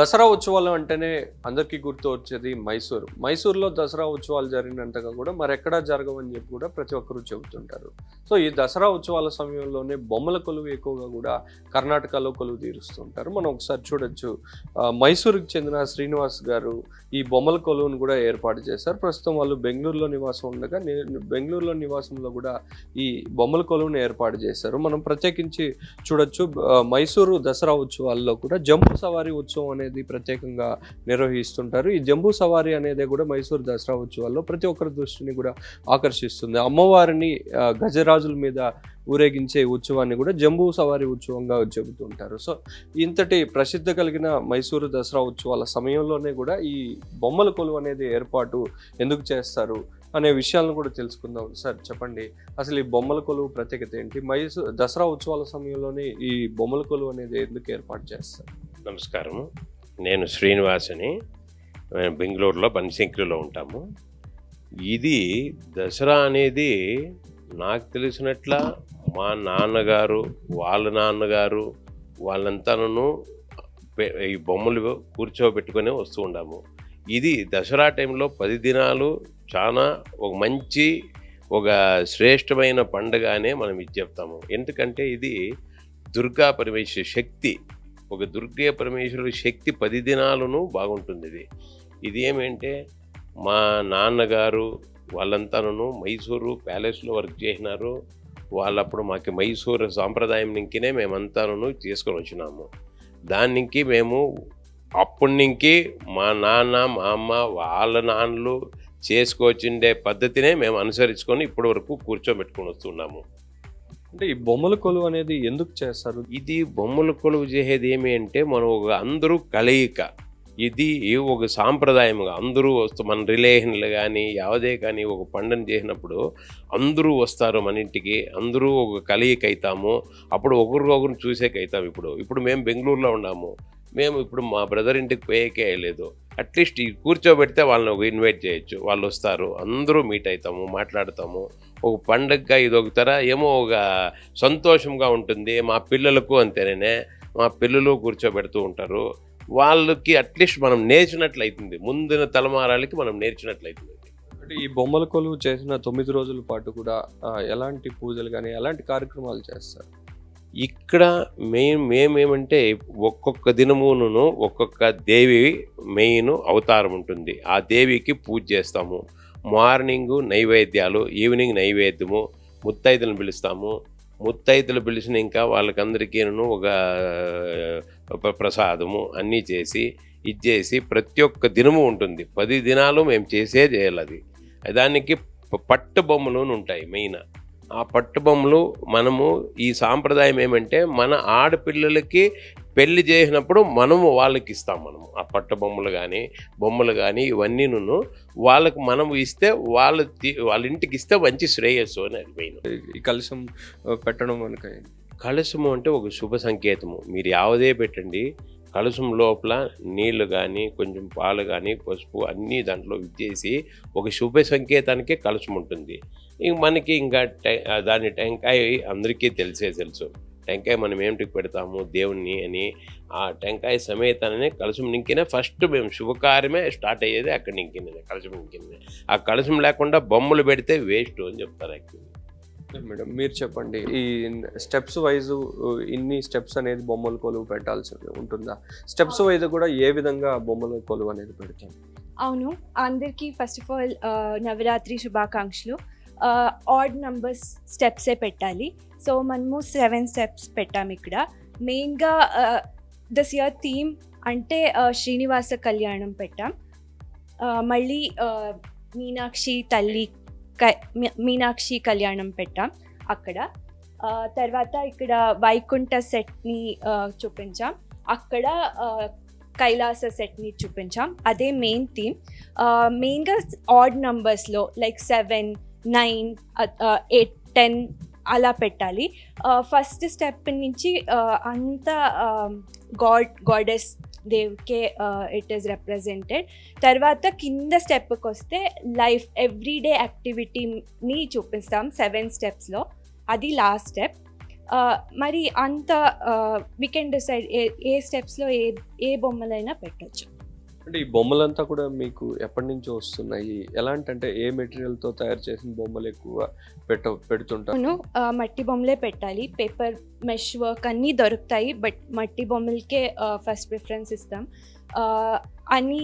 దసరా ఉత్సవాలు అంటేనే అందరికీ గుర్తు వచ్చేది మైసూర్. మైసూర్‌లో దసరా ఉత్సవాలు జరిగినంతగా కూడా మరెక్కడా జరగవని చెప్పి కూడా ప్రతి ఒక్కరు చెబుతుంటారు. సో ఈ దసరా ఉత్సవాల సమయంలోనే బొమ్మల కొలువు ఎక్కువగా కూడా కర్ణాటకలో కొలువు తీరుస్తుంటారు. మనం ఒకసారి చూడొచ్చు. మైసూరుకి చెందిన శ్రీనివాస్ గారు ఈ బొమ్మల కొలువును కూడా ఏర్పాటు చేశారు. ప్రస్తుతం వాళ్ళు బెంగళూరులో నివాసం ఉండగా బెంగళూరులో నివాసంలో కూడా ఈ బొమ్మల కొలువును ఏర్పాటు చేశారు. మనం ప్రత్యేకించి చూడొచ్చు. మైసూరు దసరా ఉత్సవాల్లో కూడా జంబూ సవారీ ఉత్సవం అనేది ప్రత్యేకంగా నిర్వహిస్తుంటారు. ఈ జంబూ సవారీ అనేది కూడా మైసూరు దసరా ఉత్సవాల్లో ప్రతి ఒక్కరి దృష్టిని కూడా ఆకర్షిస్తుంది. అమ్మవారిని గజరాజుల మీద ఊరేగించే ఉత్సవాన్ని కూడా జంబూ సవారీ ఉత్సవంగా చెబుతుంటారు. సో ఇంతటి ప్రసిద్ధి కలిగిన మైసూరు దసరా ఉత్సవాల సమయంలోనే కూడా ఈ బొమ్మల కొలువు అనేది ఏర్పాటు ఎందుకు చేస్తారు అనే విషయాలను కూడా తెలుసుకుందాం. సార్ చెప్పండి, అసలు ఈ బొమ్మల కొలువు ప్రత్యేకత ఏంటి? మైసూరు దసరా ఉత్సవాల సమయంలోనే ఈ బొమ్మల కొలువు అనేది ఎందుకు ఏర్పాటు చేస్తారు? నమస్కారం, నేను శ్రీనివాసని. బెంగళూరులో బన్శంకరిలో ఉంటాము. ఇది దసరా అనేది నాకు తెలిసినట్ల మా నాన్నగారు, వాళ్ళ నాన్నగారు వాళ్ళంతాను ఈ బొమ్మలు కూర్చోబెట్టుకొని వస్తూ ఉన్నాము. ఇది దసరా టైంలో 10 దినాలు చాలా ఒక మంచి ఒక శ్రేష్టమైన పండుగ అనే మనం ఇది చెప్తాము. ఎందుకంటే ఇది దుర్గా పరమేశ్వరి శక్తి, ఒక దుర్గా పరమేశ్వరుడి శక్తి 10 దినాలను బాగుంటుంది. ఇది ఏమంటే మా నాన్నగారు వాళ్ళంతాను మైసూరు ప్యాలెస్లో వర్క్ చేసినారు. వాళ్ళప్పుడు మాకు మైసూరు సాంప్రదాయం నుంకినే మేమంతాను తీసుకొని వచ్చినాము. దానికి మేము అప్పటి నుంచి మా నాన్న మా అమ్మ వాళ్ళ నాన్నలు చేసుకొచ్చిండే పద్ధతినే మేము అనుసరించుకొని ఇప్పటి వరకు కూర్చోబెట్టుకొని వస్తున్నాము. అంటే ఈ బొమ్మల కొలువు అనేది ఎందుకు చేస్తారు? ఇది బొమ్మల కొలువు చేసేది ఏమి అంటే మనం ఒక అందరూ కలయిక, ఇది ఒక సాంప్రదాయంగా అందరూ వస్తూ మన రిలేషన్లు కానీ యావదే కానీ ఒక పండుగ చేసినప్పుడు అందరూ వస్తారు మన ఇంటికి, అందరూ ఒక కలయిక అవుతాము. అప్పుడు ఒకరికొకరు చూసేకవుతాం. ఇప్పుడు మేము బెంగళూరులో ఉన్నాము. మేము ఇప్పుడు మా బ్రదర్ ఇంటికి పోయేకే లేదు. అట్లీస్ట్ ఈ కూర్చోబెడితే వాళ్ళని ఒక ఇన్వైట్ చేయొచ్చు, వాళ్ళు వస్తారు, అందరూ మీట్ అవుతాము, మాట్లాడతాము. ఒక పండగగా ఇది ఒక తర ఏమో ఒక సంతోషంగా ఉంటుంది. మా పిల్లలకు అంతేనే, మా పిల్లలు కూర్చోబెడుతూ ఉంటారు. వాళ్ళకి అట్లీస్ట్ మనం నేర్చినట్లయితుంది, ముందున తలమారాలకి మనం నేర్చినట్లయితుంది. అంటే ఈ బొమ్మల కొలువు చేసిన 9 రోజుల పాటు కూడా ఎలాంటి పూజలు కానీ ఎలాంటి కార్యక్రమాలు చేస్తారు? ఇక్కడ మేమేమంటే ఒక్కొక్క దినమును ఒక్కొక్క దేవి మెయిన్ అవతారం ఉంటుంది. ఆ దేవికి పూజ చేస్తాము. మార్నింగు నైవేద్యాలు, ఈవినింగ్ నైవేద్యము, ముత్తైదులను పిలుస్తాము. ముత్తైదులు పిలిచిన ఇంకా వాళ్ళకందరికీ ఒక ప్రసాదము అన్నీ చేసి ఇచ్చేసి ప్రతి ఒక్క దినము ఉంటుంది. 10 దినాలు మేము చేయాలి. అది దానికి పట్టు బొమ్మలు ఉంటాయి మెయిన్. ఆ పట్టు బొమ్మలు మనము ఈ సాంప్రదాయం ఏమంటే మన ఆడపిల్లలకి పెళ్లి చేసినప్పుడు మనము వాళ్ళకి ఇస్తాం. మనము ఆ పట్టు బొమ్మలు కానీ ఇవన్నీను వాళ్ళకు మనము ఇస్తే వాళ్ళ ఇంటికి ఇస్తే మంచి శ్రేయస్సు అని అది మెయిన్. ఈ కలశం పెట్టడం వెనుక కలశము అంటే ఒక శుభ సంకేతము. మీరు యావదే పెట్టండి, కలశం లోపల నీళ్లు కానీ కొంచెం పాలు కానీ పసుపు అన్నీ దాంట్లో ఇచ్చేసి ఒక శుభ సంకేతానికే కలశం ఉంటుంది. ఇంక మనకి ఇంకా దాని టెంకాయ అందరికీ తెలుసు. టెంకాయ మనం ఏమిటికి పెడతాము దేవుణ్ణి అని, ఆ టెంకాయ సమేతానే కలశం నింకినే ఫస్ట్ మేము శుభకార్యమే స్టార్ట్ అయ్యేది అక్కడ నింకినే, కలశం నింకినే. ఆ కలశం లేకుండా బొమ్మలు పెడితే వేస్ట్ అని చెప్తారు. యాక్చువల్లీ మేడం మీరు చెప్పండి, ఈ స్టెప్స్ వైజ్ ఇన్ని స్టెప్స్ అనేది బొమ్మల కొలువు పెట్టాల్సి ఉంటుందా? స్టెప్స్ వైజ్ కూడా ఏ విధంగా బొమ్మల కొలువు అనేది పెడతాం? అవును, అందరికీ ఫస్ట్ ఆఫ్ ఆల్ నవరాత్రి శుభాకాంక్షలు. ఆడ్ నంబర్స్ స్టెప్సే పెట్టాలి. సో మనము 7 స్టెప్స్ పెట్టాము ఇక్కడ. మెయిన్గా దిస్ ఇయర్ థీమ్ అంటే శ్రీనివాస కళ్యాణం పెట్టాం. మళ్ళీ మీనాక్షి కళ్యాణం పెట్టాం అక్కడ. తర్వాత ఇక్కడ వైకుంఠ సెట్ని చూపించాం, అక్కడ కైలాస సెట్ని చూపించాం. అదే మెయిన్ థీమ్. మెయిన్గా ఆడ్ నంబర్స్లో లైక్ 7, 9, 8, 10 అలా పెట్టాలి. ఫస్ట్ స్టెప్ నుంచి అంతా గాడెస్ దేవుకే ఇట్ ఈస్ రిప్రజెంటెడ్. తర్వాత కింద స్టెప్కి వస్తే లైఫ్ ఎవ్రీడే యాక్టివిటీని చూపిస్తాం 7 స్టెప్స్లో. అది లాస్ట్ స్టెప్. మరి అంత వీ కెన్ డిసైడ్ ఏ స్టెప్స్లో ఏ బొమ్మలైనా పెట్టచ్చు. అంటే ఈ బొమ్మలంతా కూడా మీకు ఎప్పటి నుంచో వస్తున్నాయి? ఎలాంటి ఏ మెటీరియల్తో తయారు చేసిన బొమ్మలు ఎక్కువ పెడుతుంటారు? మట్టి బొమ్మలే పెట్టాలి. పేపర్ మెష్ వర్క్ అన్నీ దొరుకుతాయి, బట్ మట్టి బొమ్మలకే ఫస్ట్ ప్రిఫరెన్స్ ఇస్తాం. అన్నీ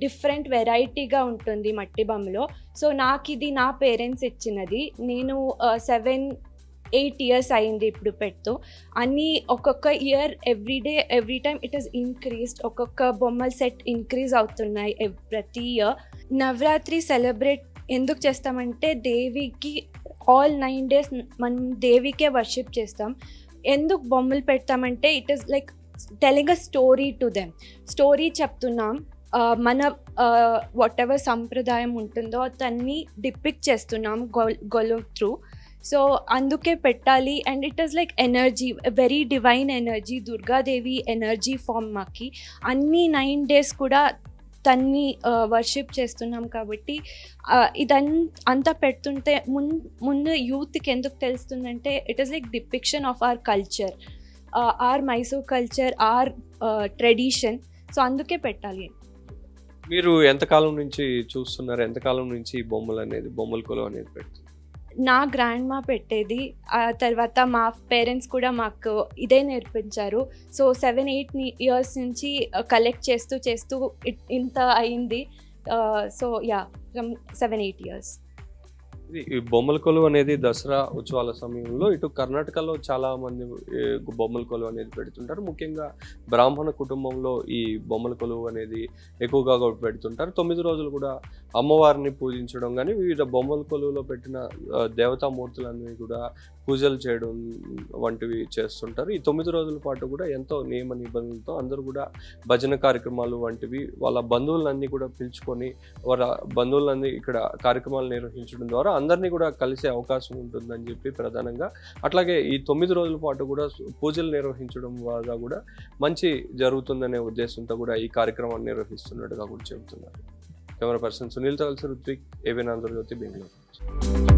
డిఫరెంట్ వెరైటీగా ఉంటుంది మట్టి బొమ్మలో. సో నాకు ఇది నా పేరెంట్స్ ఇచ్చినది. నేను 7-8 years అయింది ఇప్పుడు పెడుతూ. అన్నీ ఒక్కొక్క year every time it is increased. ఒక్కొక్క బొమ్మల సెట్ ఇంక్రీజ్ అవుతున్నాయి ప్రతి ఇయర్. నవరాత్రి సెలబ్రేట్ ఎందుకు చేస్తామంటే దేవికి ఆల్ 9 days మనం దేవికే వర్షిప్ చేస్తాం. ఎందుకు బొమ్మలు పెడతామంటే it is like telling a story to them. Story చెప్తున్నాం, మన వాట్ ఎవర్ సంప్రదాయం ఉంటుందో దాన్ని డిపిక్ట్ చేస్తున్నాం గొలుం త్రూ. సో అందుకే పెట్టాలి. And it is like energy, very divine energy, Durgadevi energy form మాకి. అన్ని 9 days కూడా తన్ని వర్షిప్ చేస్తున్నాం కాబట్టి అంతా పెడుతుంటే ముందు యూత్కి ఎందుకు తెలుస్తుందంటే it is like depiction of our culture, or Mysore culture, or tradition. So అందుకే పెట్టాలి. మీరు ఎంతకాలం నుంచి చూస్తున్నారు? ఎంతకాలం నుంచి బొమ్మల కొలువు అనేది పెడుతుంది? నా గ్రాండ్ మా పెట్టేది. ఆ తర్వాత మా పేరెంట్స్ కూడా మాకు ఇదే నేర్పించారు. సో 7-8 years నుంచి కలెక్ట్ చేస్తూ ఇంత అయింది. So 7-8 years. ఈ బొమ్మల కొలువు అనేది దసరా ఉత్సవాల సమయంలో ఇటు కర్ణాటకలో చాలా మంది బొమ్మల కొలువు అనేది పెడుతుంటారు. ముఖ్యంగా బ్రాహ్మణ కుటుంబంలో ఈ బొమ్మల కొలువు అనేది ఎక్కువగా పెడుతుంటారు. 9 రోజులు కూడా అమ్మవారిని పూజించడం కానీ వివిధ బొమ్మల కొలువులో పెట్టిన దేవతామూర్తులన్నీ కూడా పూజలు చేయడం వంటివి చేస్తుంటారు. ఈ 9 రోజుల పాటు కూడా ఎంతో నియమ నిబంధనలతో అందరూ కూడా భజన కార్యక్రమాలు వంటివి వాళ్ళ బంధువులన్నీ కూడా పిలుచుకొని వాళ్ళ బంధువులన్నీ ఇక్కడ కార్యక్రమాలు నిర్వహించడం ద్వారా అందరినీ కూడా కలిసే అవకాశం ఉంటుందని చెప్పి ప్రధానంగా, అట్లాగే ఈ 9 రోజుల పాటు కూడా పూజలు నిర్వహించడం వల్ల కూడా మంచి జరుగుతుందనే ఉద్దేశంతో కూడా ఈ కార్యక్రమాన్ని నిర్వహిస్తున్నట్టుగా కూడా చెబుతున్నారు. కెమెరా పర్సన్ సునీల్తో కలిసి రుత్విక్, ఏబిఎన్ ఆంధ్రజ్యోతి, బెంగళూరు.